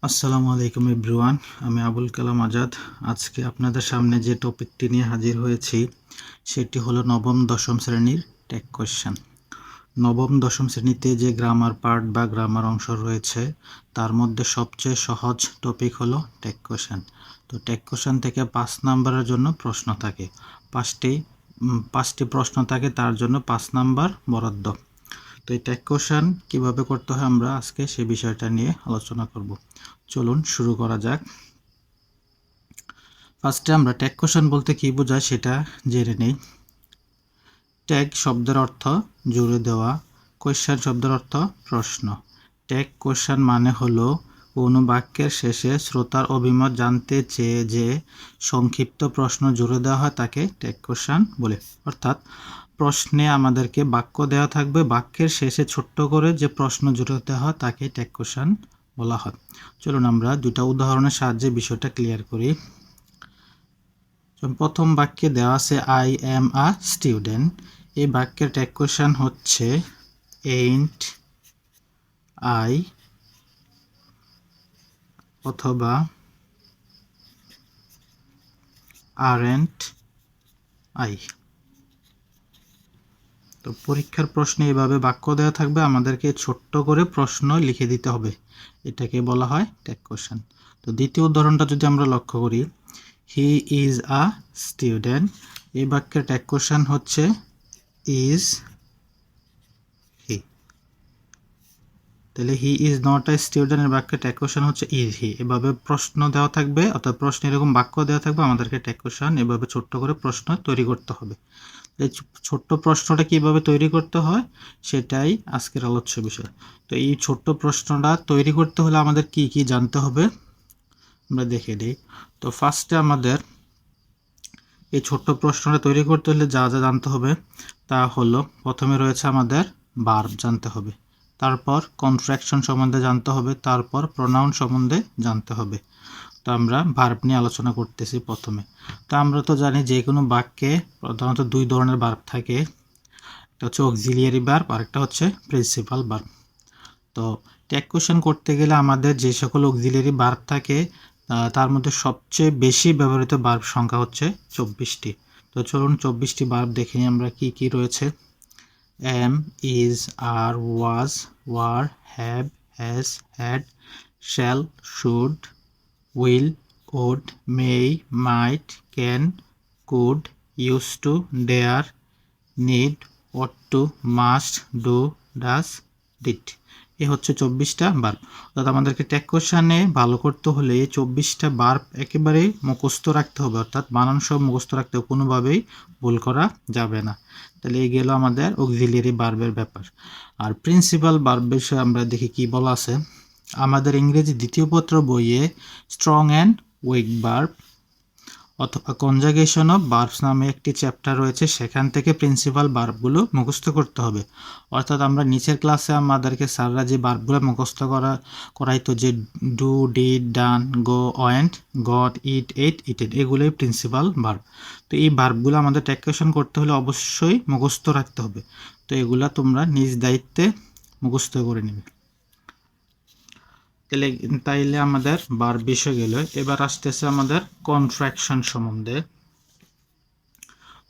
আসসালামু আলাইকুম এভরিওয়ান। আমি আবুল কালাম আজাদ। আজকে আপনাদের সামনে যে টপিকটি নিয়ে হাজির হয়েছি সেটি হলো নবম দশম শ্রেণীর টেক কোয়েশ্চেন। নবম দশম শ্রেণীতে যে গ্রামার পার্ট বা গ্রামার অংশ রয়েছে তার মধ্যে সবচেয়ে সহজ টপিক হলো টেক কোয়েশ্চেন। তো টেক কোয়েশ্চেন থেকে 5 নাম্বারের জন্য প্রশ্ন থাকে। পাঁচটি প্রশ্ন থাকে, তার জন্য 5 নাম্বার বরাদ্দ। তো এই টেক কোয়েশ্চেন কীভাবে করতে হয় আমরা আজকে সেই বিষয়টা নিয়ে আলোচনা করব। চলুন শুরু করা যাক। ফার্স্টে আমরা ট্যাগ কোয়েশ্চেন বলতে কী বোঝায় সেটা জেনে নেই। ট্যাগ শব্দের অর্থ জুড়ে দেওয়া, কোয়েশ্চেন শব্দের অর্থ প্রশ্ন। ট্যাগ কোয়েশ্চেন মানে হলো কোনো বাক্যের শেষে শ্রোতার অভিমত জানতে চেয়ে যে সংক্ষিপ্ত প্রশ্ন জুড়ে দেওয়া হয় তাকে ট্যাগ কোয়েশ্চেন বলে। অর্থাৎ প্রশ্নে আমাদেরকে বাক্য দেওয়া থাকবে, বাক্যের শেষে ছোট্ট করে যে প্রশ্ন জুড়ে দেওয়া হয় তাকে ট্যাগ কোয়েশ্চেন বলা হয়। চলুন আমরা দুটা উদাহরণের সাহায্যে বিষয়টা ক্লিয়ার করি। প্রথম বাক্যে দেওয়া আছে আই এম আ স্টুডেন্ট। এই বাক্যের ট্যাগ কোয়েশ্চেন হচ্ছে এইন্ট আই অথবা আরেন্ট আই। তো পরীক্ষার প্রশ্নে এভাবে বাক্য দেওয়া থাকবে, আমাদেরকে ছোট্ট করে প্রশ্ন লিখে দিতে হবে, এটাকে বলা হয় ট্যাগ কোয়েশ্চেন। তো দ্বিতীয় উদাহরণটা যদি আমরা লক্ষ্য করি, হি ইজ আ স্টুডেন্ট। এই বাক্যের ট্যাগ কোয়েশ্চেন হচ্ছে ইজ হি। তাহলে হি ইজ নট আ স্টুডেন্টের বাক্যে ট্যাগ কোয়েশ্চেন হচ্ছে ইজ হি। এভাবে প্রশ্ন দেওয়া থাকবে, অর্থাৎ প্রশ্ন এরকম বাক্য দেওয়া থাকবে, আমাদেরকে ট্যাগ কোয়েশ্চেন এভাবে ছোট্ট করে প্রশ্ন তৈরি করতে হবে। এই ছোট্ট প্রশ্নটা কীভাবে তৈরি করতে হয় সেটাই আজকের আলোচ্য বিষয়। তো এই ছোট্ট প্রশ্নটা তৈরি করতে হলে আমাদের কি কি জানতে হবে আমরা দেখে নিই। তো ফার্স্টে আমাদের এই ছোট্ট প্রশ্নটা তৈরি করতে হলে যা যা জানতে হবে তা হলো, প্রথমে রয়েছে আমাদের ভার্ব জানতে হবে, তারপর কন্ট্রাকশন সম্বন্ধে জানতে হবে, তারপর প্রোনাউন সম্বন্ধে জানতে হবে। তো আমরা ভার্ব নিয়ে আলোচনা করতেছি প্রথমে। তো আমরা তো জানি যে কোনো বাক্যে প্রধানত দুই ধরনের ভার্ব থাকে, একটা হচ্ছে অক্সিলিয়ারি ভার্ব আর একটা হচ্ছে প্রিন্সিপাল ভার্ব। তো ট্যাগ কোয়েশ্চেন করতে গেলে আমাদের যে সকল অক্সিলিয়ারি ভার্ব থাকে তার মধ্যে সবচেয়ে বেশি ব্যবহৃত ভার্ব সংখ্যা হচ্ছে 24টি। তো চলুন 24টি ভার্ব দেখে নিই আমরা কি কি রয়েছে। Am, is, are, was, were, have, has, had, shall, should, will, would, may, might, can, could, used to, dare, need, ought to, must, do, does, did। এ হচ্ছে 24টা ভার্ব। অর্থাৎ আমাদেরকে ট্যাগ কোয়েশ্চেনে ভালো করতে হলে এই 24টা ভার্ব একেবারেই মুখস্থ রাখতে হবে, অর্থাৎ বানান সব মুখস্থ রাখতে হবে, কোনোভাবেই ভুল করা যাবে না। তাহলে এই গেল আমাদের অক্সিলিয়ারি ভার্বের ব্যাপার। আর প্রিন্সিপাল ভার্ব বিষয়ে আমরা দেখি কি বলা আছে। আমাদের ইংরেজি দ্বিতীয় পত্র বইয়ে স্ট্রং অ্যান্ড উইক ভার্ব অথবা কনজাগেশন অফ ভার্বস নামে একটি চ্যাপ্টার রয়েছে, সেখান থেকে প্রিন্সিপাল ভার্বগুলো মুখস্থ করতে হবে। অর্থাৎ আমরা নিচের ক্লাসে আমাদেরকে স্যাররা যে ভার্বগুলো মুখস্থ করাইতো, যে do, did, done, go, went, got, eat, ate, eated, এগুলোই প্রিন্সিপাল ভার্ব। তো এই ভার্বগুলো আমাদের ট্যাগ কোয়েশ্চেন করতে হলে অবশ্যই মুখস্থ রাখতে হবে। তো এগুলা তোমরা নিজ দায়িত্বে মুখস্থ করে নেবে। তাইলে আমাদের ভার্ব বিষয় গেল। এবার আসতেছে আমাদের কন্ট্রাকশন সম্বন্ধে।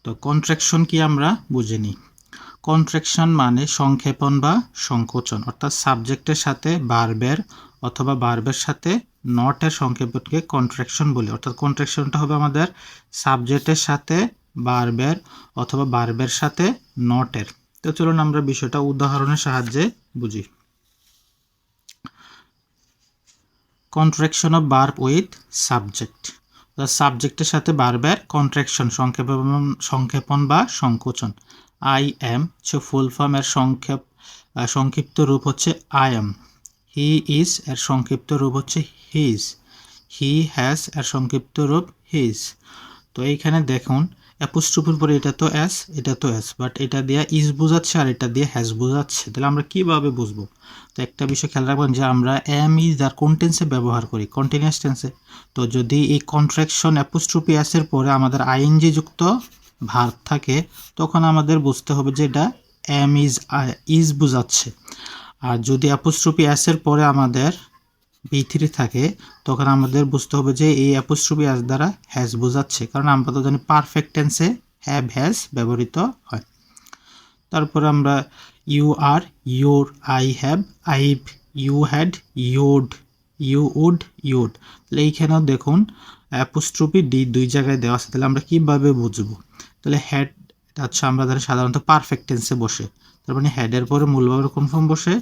তো কন্ট্রাকশন কি আমরা বুঝে নিই। কন্ট্রাকশন মানে সংক্ষেপণ বা সংকোচন, অর্থাৎ সাবজেক্টের সাথে ভার্বের অথবা ভার্বের সাথে নটের সংক্ষেপণকে কন্ট্রাকশন বলি। অর্থাৎ কন্ট্রাকশনটা হবে আমাদের সাবজেক্টের সাথে ভার্বের অথবা ভার্বের সাথে নটের। তো চলুন আমরা বিষয়টা উদাহরণের সাহায্যে বুঝি। Contraction of verb with subject, সাবজেক্টের সাথে ভার্বের কন্ট্রাকশন সংক্ষেপণ বা সংকোচন। আই এম ফুল ফর্ম এর সংক্ষিপ্ত রূপ হচ্ছে আই এম। হি ইজ এর সংক্ষিপ্ত রূপ হচ্ছে হিজ। হি হ্যাজ এর সংক্ষিপ্ত রূপ হিজ। তো এইখানে দেখুন অ্যাপোস্ট্রোফির পরে এটা তো এস, এটা তো এস, বাট এটা দিয়ে ইজ বোঝাচ্ছে আর এটা দিয়ে হ্যাজ বোঝাচ্ছে। তাহলে আমরা কিভাবে বুঝবো? তো একটা বিষয় খেয়াল রাখবেন যে আমরা এম ইজ আর কোন টেন্সে ব্যবহার করি, কন্টিনিউয়াস টেন্সে। তো যদি এই কন্ট্রাকশন অ্যাপোস্ট্রোফি এস এর পরে আমাদের আইএনজি যুক্ত ভার্ব থাকে তখন আমাদের বুঝতে হবে যে এটা এম ইজ বোঝাচ্ছে। আর যদি অ্যাপোস্ট্রোফি এস এর পরে আমাদের B3 থাকে, তখন আমাদের বুঝতে হবে যে এই অ্যাপোস্ট্রফি এস দ্বারা হ্যাজ বোঝাচ্ছে, কারণ আমরা তো জানি পারফেক্ট টেন্সে হ্যাভ হ্যাজ ব্যবহৃত হয়। তারপর আমরা you are, you're, I have, I've, you had, you'd, you would, you'd. তাহলে এইখানেও দেখুন অ্যাপোস্ট্রফি ডি দুই জায়গায় দেওয়া আছে, তাহলে আমরা কীভাবে বুঝবো? তাহলে হ্যাড এটা হচ্ছে আমরা ধরে সাধারণত পারফেক্ট টেন্সে বসে, তার মানে হ্যাডের পরে মূল ভার্বের কোন ফর্ম বসে?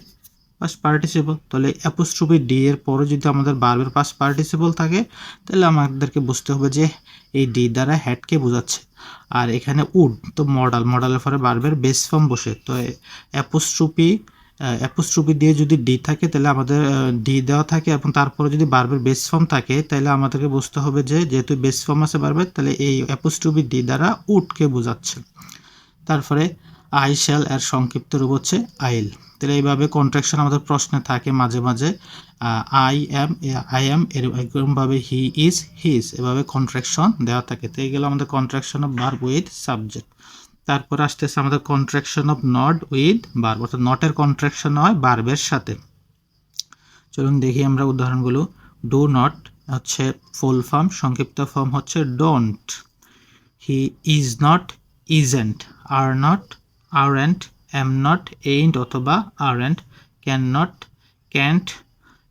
Past participle. তাহলে অ্যাপোস্ট্রফি ডি এর পরে যদি আমাদের ভার্বের পাস্ট পার্টিসিপল থাকে, তাহলে আমাদেরকে বুঝতে হবে যে এই ডি দ্বারা হ্যাডকে বোঝাচ্ছে। আর এখানে উড তো মডালের পরে ভার্বের বেস ফর্ম বসে, তো অ্যাপোস্ট্রফি দিয়ে যদি ডি থাকে তাহলে আমাদের ডি দেওয়া থাকে এবং তারপরে যদি ভার্বের বেস ফর্ম থাকে, তাহলে আমাদেরকে বুঝতে হবে যে যেহেতু বেস ফর্ম আছে ভার্বের, তাহলে এই অ্যাপোস্ট্রফি ডি দ্বারা উডকে বোঝাচ্ছে। তারপরে আই শ্যাল এর সংক্ষিপ্ত রূপ হচ্ছে আইল। তাহলে এইভাবে কন্ট্রাকশন আমাদের প্রশ্নে থাকে মাঝে মাঝে, আই অ্যাম এরকমভাবে হি ইজ হিজ, এভাবে কন্ট্রাকশন দেওয়া থাকে। তো এইগুলো আমাদের contraction of verb with subject. তারপর আসতেছে আমাদের contraction of not with verb, অর্থাৎ নটের কন্ট্রাকশন হয় ভার্বের সাথে। চলুন দেখি আমরা উদাহরণগুলো। ডু নট হচ্ছে ফুল ফর্ম, সংক্ষিপ্ত ফর্ম হচ্ছে don't. He is not, isn't. Are not, aren't. Am not, ain't অথবা aren't. Can not, can't.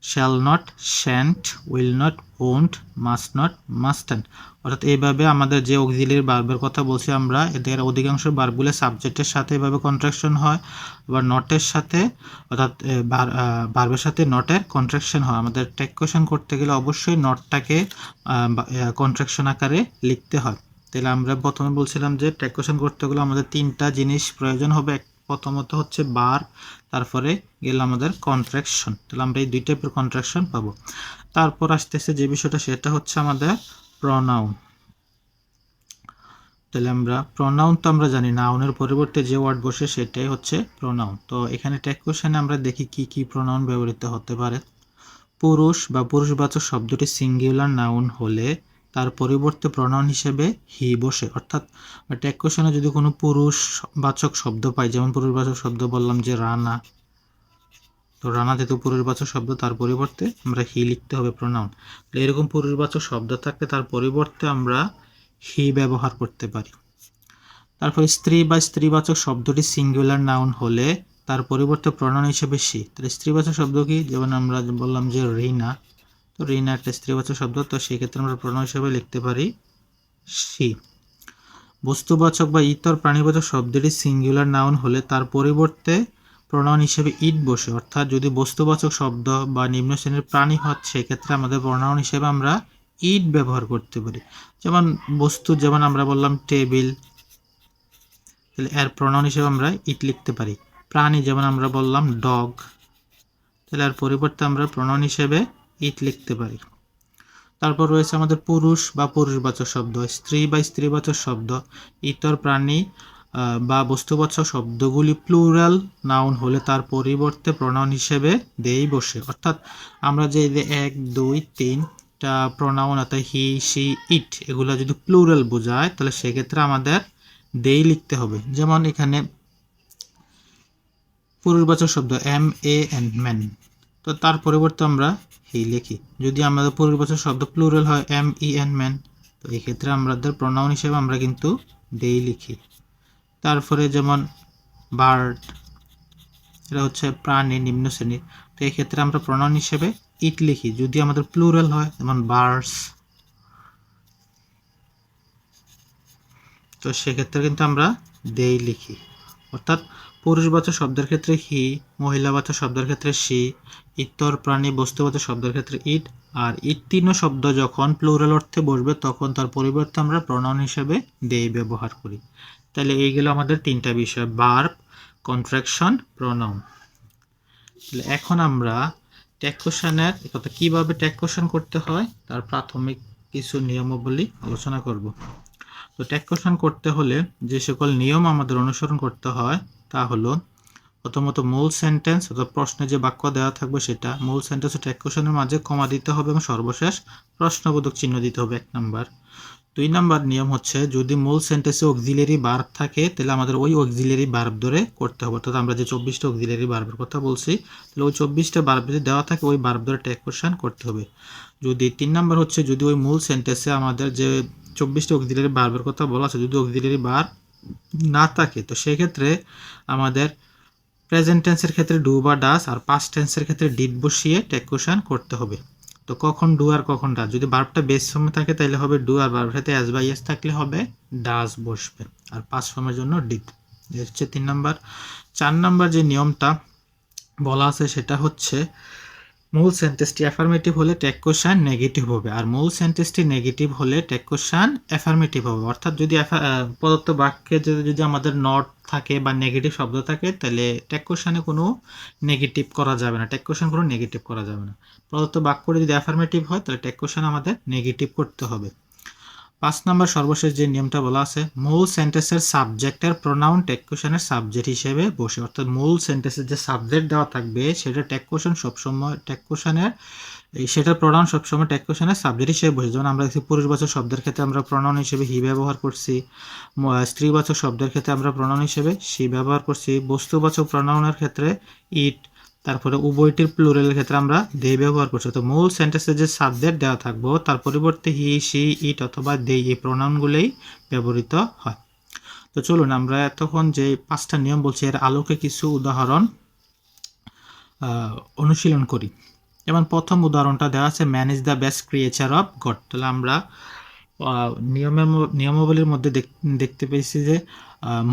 Shall not, shan't. Will not, won't. Must not, mustn't. অর্থাৎ এইভাবে আমাদের যে অক্সিলিয়ারি ভার্বের কথা বলছি আমরা, এদের অধিকাংশ ভার্বগুলো সাবজেক্টের সাথে এভাবে কন্ট্রাকশন হয়, আবার নটের সাথে, অর্থাৎ ভার্বের সাথে নটের কন্ট্রাকশন হয়। আমাদের টেক কোয়েশন করতে গেলে অবশ্যই নটটাকে কন্ট্রাকশন আকারে লিখতে হয়। তাহলে আমরা প্রথমে বলছিলাম যে টেক কোয়েশন করতে গেলে আমাদের তিনটা জিনিস প্রয়োজন হবে। প্রথমত হচ্ছে বার, তারপরে গেলে আমাদের কন্ট্রাকশন। তাহলে আমরা এই দুই টাইপের কন্ট্রাকশন পাবো। তারপর আসতেছে যে বিষয়টা, সেটা হচ্ছে আমাদের প্রনাউন। তাহলে আমরা প্রনাউন তো আমরা জানি, নাউনের পরিবর্তে যে ওয়ার্ড বসে সেটাই হচ্ছে প্রনাউন। তো এখানে টেক কোয়েশনে আমরা দেখি কি কি প্রনাউন ব্যবহৃত হতে পারে। পুরুষ বা পুরুষবাচক শব্দটি সিঙ্গুলার নাউন হলে তার পরিবর্তে প্রনাউন হিসেবে হি বসে। অর্থাৎ টেক কোয়েশনে যদি কোনো পুরুষবাচক শব্দ পাই, যেমন পুরুষবাচক শব্দ বললাম যে রানা, তো রানা যেহেতু পুরুষবাচক শব্দ, তার পরিবর্তে আমরা হি লিখতে হবে প্রনাউন। এরকম পুরুষবাচক শব্দ থাকলে তার পরিবর্তে আমরা হি ব্যবহার করতে পারি। তারপর স্ত্রী বা স্ত্রীবাচক শব্দটি সিঙ্গুলার নাউন হলে তার পরিবর্তে প্রনাউন হিসেবে সি। তাহলে স্ত্রীবাচক শব্দ কি? যেমন আমরা বললাম যে রিনা, তো রিনা একটা স্ত্রীবাচক শব্দ, তো সেক্ষেত্রে আমরা প্রনাউন হিসেবে লিখতে পারি সি। বস্তুবাচক বা ইতর প্রাণীবাচক শব্দটি সিঙ্গুলার নাউন হলে তার পরিবর্তে প্রনাউন হিসেবে ইট বসে। অর্থাৎ যদি বস্তুবাচক শব্দ বা নিম্ন শ্রেণীর প্রাণী হয়, সেক্ষেত্রে আমাদের প্রনাউন হিসেবে আমরা ইট ব্যবহার করতে পারি। যেমন বস্তু, যেমন আমরা বললাম টেবিল, তাহলে এর প্রনাউন হিসেবে আমরা ইট লিখতে পারি। প্রাণী, যেমন আমরা বললাম ডগ, তাহলে এর পরিবর্তে আমরা প্রনাউন হিসেবে ইট লিখতে পারি। তারপর রয়েছে আমাদের পুরুষ বা পুরুষবাচক শব্দ, স্ত্রী বা স্ত্রীবাচক শব্দ, ইতর প্রাণী বা বস্তুবাচক শব্দগুলি প্লুরাল নাউন হলে তার পরিবর্তে প্রনাউন হিসেবে দেই বসে। অর্থাৎ আমরা যে 1, 2, 3টা প্রনাউন, অর্থাৎ হি, সি, ইট, এগুলো যদি প্লুরাল বোঝায়, তাহলে সেক্ষেত্রে আমাদের দেই লিখতে হবে। যেমন এখানে পুরুষবাচক শব্দ এম এ এন ম্যান, তো তার পরিবর্তে আমরা হি লিখি। যদি আমাদের পুরুষবাচক শব্দ প্লুরাল হয় এম ই এন ম্যান, তো এই ক্ষেত্রে আমাদের প্রনাউন হিসেবে আমরা কিন্তু দেই লিখি। তারপরে যেমন বার্ড, এটা হচ্ছে প্রাণী নিম্ন শ্রেণীর, তো এই ক্ষেত্রে আমরা প্রনাউন হিসেবে ইট লিখি। যদি আমাদের প্লুরাল হয় যেমন বার্ডস, তো সেক্ষেত্রে কিন্তু আমরা দেই লিখি। অর্থাৎ পুরুষবাচক শব্দের ক্ষেত্রে হি, মহিলাবাচক শব্দের ক্ষেত্রে সি, ইতর প্রাণী বস্তুবাচক শব্দের ক্ষেত্রে ইট, আর ইট তিনও শব্দ যখন প্লুরাল অর্থে বসবে তখন তার পরিবর্তে আমরা প্রনাউন হিসেবে দেই ব্যবহার করি। তাহলে এইগুলো আমাদের তিনটা বিষয়, ভার্ব, কন্ট্রাকশন, প্রনাউন। তাহলে এখন আমরা টেক কোয়েশনের কথা কিভাবে টেক কোয়েশন করতে হয় তার প্রাথমিক কিছু নিয়মাবলী আলোচনা করব। তো টেক কোয়েশন করতে হলে যে সকল নিয়ম আমাদের অনুসরণ করতে হয় তা হলো, প্রথমত মূল সেন্টেন্স অর্থাৎ প্রশ্নে যে বাক্য দেওয়া থাকবে সেটা মূল সেন্টেন্স ও টেক কোয়েশনের মাঝে কমা দিতে হবে এবং সর্বশেষ প্রশ্নবোধক চিহ্ন দিতে হবে 1 নাম্বার। 2 নাম্বার নিয়ম হচ্ছে যদি মূল সেন্টেন্সে অক্সিলারি ভার্ব থাকে তাহলে আমাদের ওই অক্সিলারি ভার্ব ধরে করতে হবে। অর্থাৎ আমরা যে 24টা অক্সিলারি ভার্বের কথা বলছি তাহলে ওই 24টা ভার্ব যদি দেওয়া থাকে ওই ভার্ব ধরে টেক কোশ্চেন করতে হবে। যদি 3 নাম্বার হচ্ছে যদি ওই মূল সেন্টেন্সে আমাদের যে 24টা অক্সিলারি ভার্বের কথা বলা আছে যদি অক্সিলারি ভার্ব না থাকে তো সেক্ষেত্রে আমাদের প্রেজেন্ট টেন্সের ক্ষেত্রে ডু বা ডাস আর পাস্ট টেন্সের ক্ষেত্রে ডিড বসিয়ে টেক কোশ্চেন করতে হবে। তো কখন ডু আর কখন ডাস, যদি ভার্বটা বেস ফর্মে থাকে তাহলে হবে ডু, আর ভার্বের সাথে এস বাই এস থাকলে হবে ডাস বসবে, আর পাস্ট ফর্মের জন্য ডিড। এই হচ্ছে 3 নাম্বার। 4 নাম্বার যে নিয়মটা বলা আছে সেটা হচ্ছে মূল সেন্টেন্সটি অ্যাফার্মেটিভ হলে টেক কোশ্চেন নেগেটিভ হবে, আর মূল সেন্টেন্সটি নেগেটিভ হলে টেক কোশ্চেন অ্যাফার্মেটিভ হবে। অর্থাৎ যদি প্রদত্ত বাক্যে যদি আমাদের নট থাকে বা নেগেটিভ শব্দ থাকে তাহলে টেক কোশ্চেনে কোনো নেগেটিভ করা যাবে না, টেক কোশ্চেন কোনো নেগেটিভ করা যাবে না। প্রদত্ত বাক্যটি যদি অ্যাফার্মেটিভ হয় তাহলে টেক কোশ্চেন আমাদের নেগেটিভ করতে হবে। 5 নাম্বার সর্বশেষ যে নিয়মটা বলা আছে মূল সেন্টেন্সের সাবজেক্টের প্রোনাউন টেক কোশ্চেনের সাবজেক্ট হিসেবে বসে। অর্থাৎ মূল সেন্টেন্সের যে সাবজেক্ট দেওয়া থাকবে সেটা টেক কোশ্চেন সবসময় টেক কোশ্চেনের সেটার প্রোনাউন সবসময় টেক কোশ্চেনের সাবজেক্ট হিসেবে বসে। যেমন আমরা দেখছি পুরুষবাচক শব্দের ক্ষেত্রে আমরা প্রোনাউন হিসেবে হি ব্যবহার করছি, স্ত্রীবাচক শব্দের ক্ষেত্রে আমরা প্রোনাউন হিসেবে সি ব্যবহার করছি, বস্তুবাচক প্রোনাউনের ক্ষেত্রে ইট, তারপরে উভয়টির প্লুরালের ক্ষেত্রে আমরা দে ব্যবহার করছি। তো মূল সেন্টেন্সে যে সাবজেক্ট দেওয়া থাকবো তার পরিবর্তে হি সি ইট অথবা দে এই প্রোনাউনগুলোই ব্যবহৃত হয়। তো চলুন আমরা এতক্ষণ যে 5টা নিয়ম বলছি এর আলোকে কিছু উদাহরণ অনুশীলন করি। যেমন প্রথম উদাহরণটা দেওয়া আছে man is the best creature of god. তাহলে আমরা নিয়মাবলীর মধ্যে দেখতে পেয়েছি যে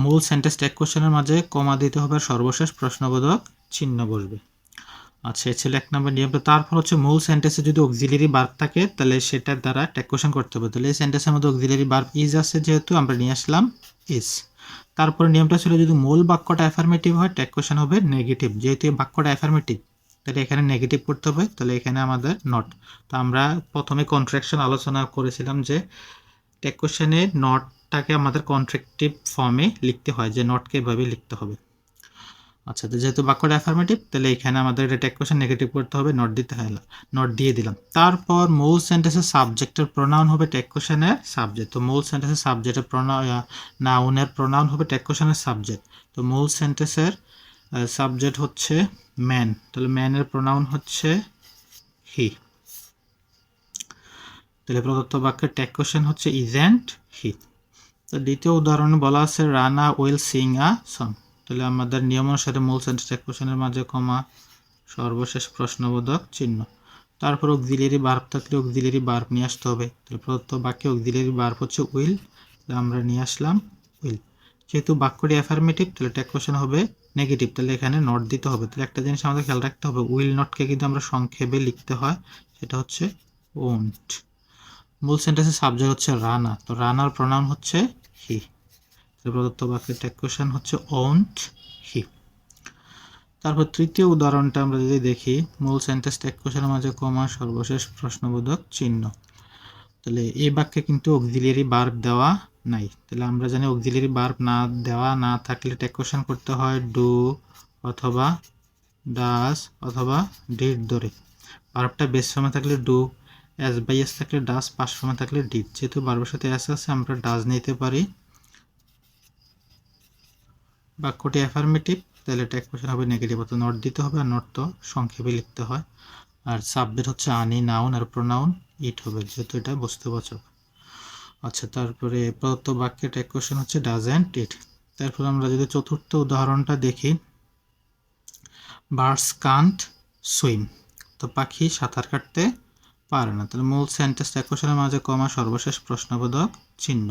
মূল সেন্টেন্স টেক কোশ্চেনের মাঝে কমা দিতে হবে, সর্বশেষ প্রশ্নবোধক চিহ্ন বসবে। আচ্ছা এই ছিল 1 নম্বর নিয়ম। তারপর হচ্ছে মূল সেন্টেন্সে যদি অক্সিলারি ভার্ব থাকে তাহলে সেটার দ্বারা টেক কোশ্চেন করতে হবে। তাহলে এই সেন্টেন্সের মধ্যে অক্সিলারি ভার্ব ইজ আছে যেহেতু আমরা নিয়ে আসলাম ইজ। তারপরে নিয়মটা ছিল যদি মূল বাক্যটা অ্যাফার্মেটিভ হয় টেক কোশ্চেন হবে নেগেটিভ, যেহেতু এই বাক্যটা অ্যাফার্মেটিভ তাহলে এখানে নেগেটিভ করতে হবে, তাহলে এখানে আমাদের নট। তো আমরা প্রথমে কন্ট্রাকশন আলোচনা করেছিলাম যে টেক কোশ্চেনে নটটাকে আমাদের কন্ট্রাকটিভ ফর্মে লিখতে হয়, যে নটকে এভাবে লিখতে হবে। আচ্ছা তো যেহেতু বাক্যটা অ্যাফার্মেটিভ তাহলে এখানে আমাদের এটা টেক কোশ্চেন নেগেটিভ করতে হবে, নট দিতে হয়, নট দিয়ে দিলাম। তারপর মূল সেন্টেন্সের সাবজেক্টের প্রোনাউন হবে টেক কোশ্চেনের সাবজেক্ট। তো মূল সেন্টেন্সের সাবজেক্টের নাউনের প্রোনাউন হবে টেক কোশ্চেনের সাবজেক্ট। তো মূল সেন্টেন্সের সাবজেক্ট হচ্ছে ম্যান, তাহলে ম্যানের প্রোনাউন হচ্ছে হি। তাহলে প্রদত্ত বাক্যের টেক কোশ্চেন হচ্ছে ইজেন্ট হি। তো দ্বিতীয় উদাহরণে বলা আছে Rana will sing a song. তাহলে আমাদের নিয়ম অনুসারে মূল সেন্টেন্স টেক কোশ্চেনের মাঝে কমা, সর্বশেষ প্রশ্নবোধক চিহ্ন। তারপর অক্সিলারি ভার্ব থাকলে অক্সিলারি ভার্ব নিয়ে আসতে হবে। তাহলে প্রদত্ত বাক্যে অক্সিলারি ভার্ব হচ্ছে উইল, আমরা নিয়ে আসলাম উইল। যেহেতু বাক্যটি অ্যাফার্মেটিভ তাহলে টেক কোশ্চেন হবে নেগেটিভ, তাহলে এখানে নট দিতে হবে। তাহলে একটা জিনিস আমাদের খেয়াল রাখতে হবে উইল নটকে কিন্তু আমরা সংক্ষেপে লিখতে হয়, সেটা হচ্ছে ওন্ট। মূল সেন্টেন্সের সাবজেক্ট হচ্ছে রানা, তো রানার প্রোনাউন হচ্ছে হি। প্রদত্ত বাক্যের টেক কোশ্চেন হচ্ছে ওন্ট হি। তারপর তৃতীয় উদাহরণটা আমরা যদি দেখি মূল সেন্টেন্স টেক কোশ্চেনের মাঝে কমা, সর্বশেষ প্রশ্নবোধক চিহ্ন। তাহলে এই বাক্যে কিন্তু অক্সিলারি ভার্ব দেওয়া নাই। তাহলে আমরা জানি অক্সিলারি ভার্ব না দেওয়া না থাকলে টেক কোশ্চেন করতে হয় ডু অথবা ডাস অথবা ডিড ধরে। ভার্বটা বেস ফর্মে থাকলে ডু, এস বাই এস থাকলে ডাস, পাস্ট ফর্মে থাকলে ডিড। যেহেতু ভার্বের সাথে এস আছে আমরা ডাস নিতে পারি। বাক্যটি অ্যাফার্মেটিভ তাহলে টেক কোশ্চেন হবে নেগেটিভ, অর্থাৎ নট দিতে হবে, আর নট তো সংক্ষেপে লিখতে হয়। আর সাবজেক্ট হচ্ছে আনি নাউন, আর প্রোনাউন ইট হবে যেহেতু এটা বস্তুবাচক। আচ্ছা তারপরে প্রদত্ত বাক্যে টেক কোশ্চেন হচ্ছে ডাজেন্ট ইট। তারপর আমরা যদি চতুর্থ উদাহরণটা দেখি বার্ডস কান্ট সুইম। তো পাখি সাঁতার কাটতে পারে না। তাহলে মূল সেন্টেন্স টেক কোশ্চেনের মাঝে কমা, সর্বশেষ প্রশ্নবোধক চিহ্ন।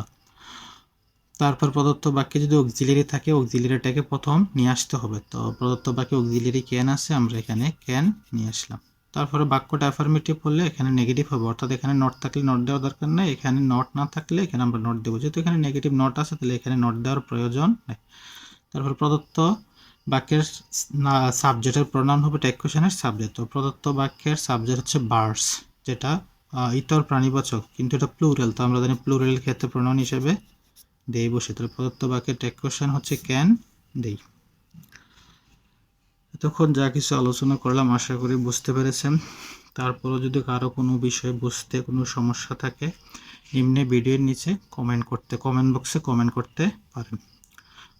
তারপর প্রদত্ত বাক্যে যদি অক্সিলারি থাকে অক্সিলারিটাকে প্রথম নিয়ে আসতে হবে। তো প্রদত্ত বাক্যে অক্সিলারি ক্যান আছে, আমরা এখানে ক্যান নিয়ে আসলাম। তারপরে বাক্যটা অ্যাফার্মেটিভ হলে এখানে নেগেটিভ হবে, অর্থাৎ এখানে নট থাকলে নট দেওয়ার দরকার নেই, এখানে নট না থাকলে এখানে আমরা নট দেবো। যেহেতু এখানে নেগেটিভ নট আছে তাহলে এখানে নট দেওয়ার প্রয়োজন নেই। তারপর প্রদত্ত বাক্যের সাবজেক্টের প্রোনাউন হবে টেক কোশ্চেনের সাবজেক্ট। তো প্রদত্ত বাক্যের সাবজেক্ট হচ্ছে বার্ডস, যেটা ইতর প্রাণীবাচক কিন্তু এটা প্লুরাল, তো আমরা জানি প্লুরাল ক্ষেত্রে প্রোনাউন হিসেবে দেই বসে। তাহলে প্রদত্ত বাক্যের টেক কোশ্চেন হচ্ছে ক্যান দেই। এতক্ষণ যা কিছু আলোচনা করলাম আশা করি বুঝতে পেরেছেন। তারপরও যদি কারো কোনো বিষয় বুঝতে কোনো সমস্যা থাকে নিম্নে ভিডিওর নিচে কমেন্ট বক্সে কমেন্ট করতে পারেন।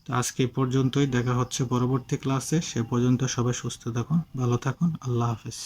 তো আজকে এই পর্যন্তই, দেখা হচ্ছে পরবর্তী ক্লাসে। সে পর্যন্ত সবাই সুস্থ থাকুন, ভালো থাকুন। আল্লাহ হাফেজ।